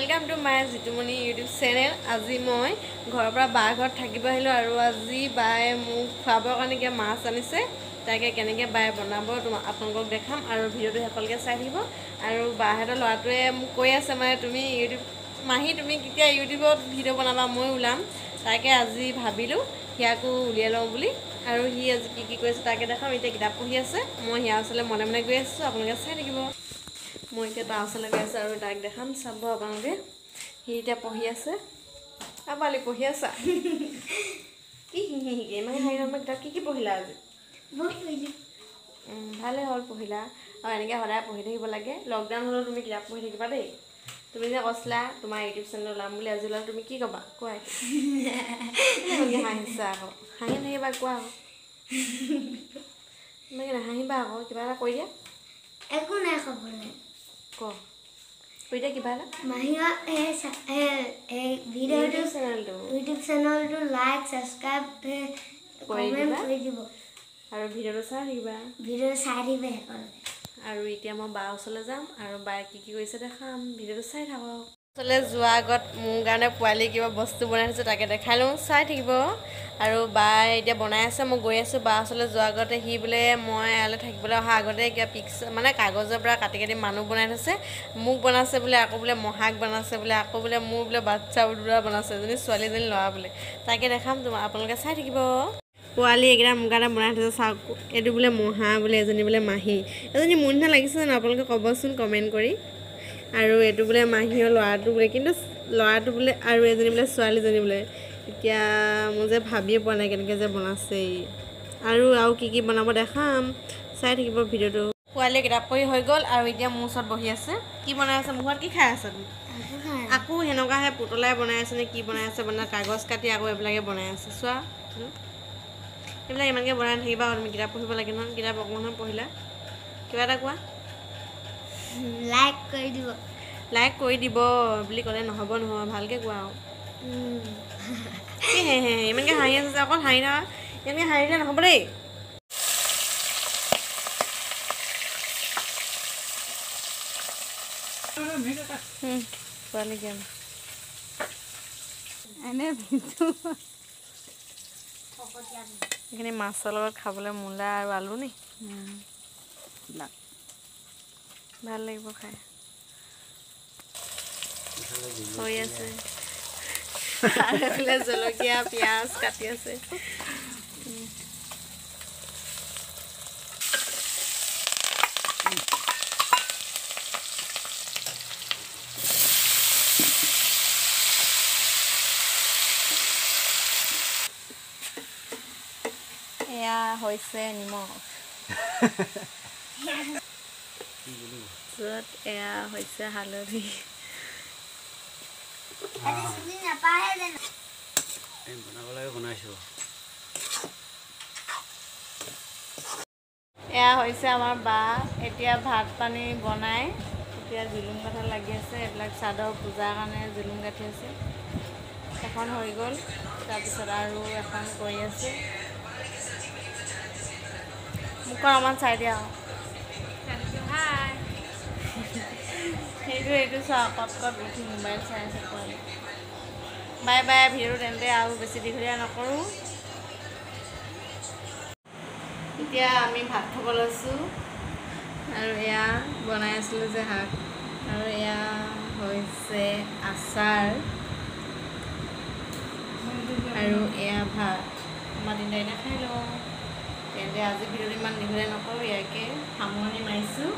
Welcome to my Jitumoni YouTube channel. आज मैं घर पर बा घर थकिब आहिलो और आज बाय मोक खुआबर कारण क्या माछ आनिसे ताके केनेके बाय बनाब आपलोक देखाम और भिडिओ सकलके चाइ থাকিব और बाहेर लराटोए मोक কৈ আছে माने तुम यूट्यूब माही तुम केতিয়া यूट्यूबत भिडिओ बनाबा मैं ओलाम ताके आज भाविलो हियाको उलियाइ लওঁ बुली और हि आज की কৈছে ताके देखाम। इतना किताब पढ़ी আছে मैं हिया ओसले मने मने गई आছো आपलोके चाइ থাকিব। मैं इतना ता ओसले गई आছো और ताक देखाम चाब आपलोके हि इतना पढ़ी আছে आबाली पढ़ी आছা কি হিহি মানে হাই নম্বৰ কিতাপ কি পঢ়িলা আজি বহুত পঢ়িলো ভালে হল পঢ়িলা আৰু এনেকৈ সদায় পঢ়ি থাকিব লাগে। লকডাউন হলেও তুমি কিতাপ পঢ়ি থাকিবা দেই। তুমি যে কৈছিলা তোমাৰ ইউটিউব চেনেল ওলাম বুলি আজি ওলাম তুমি কি ক'বা কোৱা এনেকৈ হাঁহিছা আকৌ হাঁহি নাহিবা কোৱা আকৌ এনেকৈ নাহাঁহিবা আকৌ কিবা এটা কৈ দিয়া একো নাই ক'বলৈ ক কৈ দিয়া কিবা এটা মাহিয়া ভিডিঅ'টো ইউটিউব চেনেলটো লাইক সাবস্ক্ৰাইব কমেণ্ট কৰি দিব আৰু ভিডিঅ'টো চাই থাকিবা ভিডিঅ' চাই দিবা সকলোৱে। আৰু এতিয়া মই বা ওচৰলৈ যাম আৰু বায়ে কি কৰিছে দেখাম ভিডিঅ'টো চাই থাকক। ওচৰলৈ যোৱাৰ আগত মোৰ কাৰণে পোৱালি কিবা বস্তু বনাই থৈছে তাকে দেখাই লওঁ চাই থাকিব। আৰু বায়ে এতিয়া বনাই আছে মই গৈ আছোঁ বা ওচৰলৈ যোৱাৰ আগতে সি বোলে মই ইয়ালৈ থাকিবলৈ অহা আগতে কিবা পিক্সাৰ মানে কাগজৰ পৰা কাটি কাটি মানুহ বনাই থৈছে মোক বনাইছে বোলে আকৌ বোলে মহাক বনাইছে বোলে আকৌ বোলে মোৰ বোলে বাচ্চা দুটা বনাইছে এজনী ছোৱালী এজনী ল'ৰা বোলে তাকে দেখাম আপোনালোকে চাই থাকিব। পোৱালি এইকেইটা মোৰ কাৰণে বনাই থৈছে চাওক এইটো বোলে মহা বোলে এজনী বোলে মাহী এজনী মোৰ নিচিনা লাগিছে জানো আপোনালোকে ক'বচোন কমেণ্ট কৰি। আৰু এইটো বোলে মাহীৰ ল'ৰাটো বোলে কিন্তু ল'ৰাটো বোলে আৰু এজনী বোলে ছোৱালীজনী বোলে এতিয়া মই যে ভাবিয়ে পোৱা নাই কেনেকৈ যে বনাইছে আৰু কি বনাব দেখাম চাই থাকিব ভিডিঅ'টো। পোৱালি কিতাপ পঢ়ি হৈ গ'ল আৰু এতিয়া মোৰ ওচৰত বহি আছে কি বনাই আছে মুখত কি খাই আছে তুমি আকৌ সেনেকুৱাহে পুতলাই বনাই আছে নে কি বনাই আছে বনাই কাগজ কাটি আকৌ এইবিলাকে বনাই আছে চোৱা এইবিলাক ইমানকৈ বনাই নাথাকিবা তুমি কিতাপ পঢ়িব লাগে নহয় কিতাপ অকণমান পঢ়িলা কিবা এটা কোৱা লাইক কৰি দিব লাইক কৰি দিব বুলি ক'লে নহ'ব নহয় ভালকৈ কোৱা আৰু কি হে হে ইমানকৈ হাঁহি আছে যে অকল হাঁহি থাকা ইমানকৈ হাঁহিলে নহ'ব দেই। পোৱালি গেম এইখিনি মাছৰ লগত খাবলৈ মূলা আৰু আলু নি ভাল লাগিব খাই হৈ আছে আৰু জলকীয়া পিঁয়াজ কাটি আছে এয়া হৈছে নিমখ য'ত এয়া হৈছে হালধি এয়া হৈছে আমাৰ বা এতিয়া ভাত পানী বনাই এতিয়া জুলুম কাঠা লাগি আছে এইবিলাক চাদৰ পূজাৰ কাৰণে জুলুম কাঠি আছে এখন হৈ গ'ল তাৰপিছত আৰু এখন কৰি আছে মোক অকণমান চাই দিয়া সেইটো চোৱা কট উঠি মোবাইল চাই আছে পোৱালি বাই বাই ভিডিঅ'টো তেন্তে আৰু বেছি দীঘলীয়া নকৰোঁ। এতিয়া আমি ভাত খাব লৈছোঁ আৰু এয়া বনাই আছিলোঁ যে শাক আৰু এয়া হৈছে আচাৰ আৰু এয়া ভাত আমাৰ তিনিটা খাই লওঁ তেন্তে আজি ভিডিঅ'টো ইমান দীঘলীয়া নকৰোঁ ইয়াকে সামৰণি মাৰিছোঁ।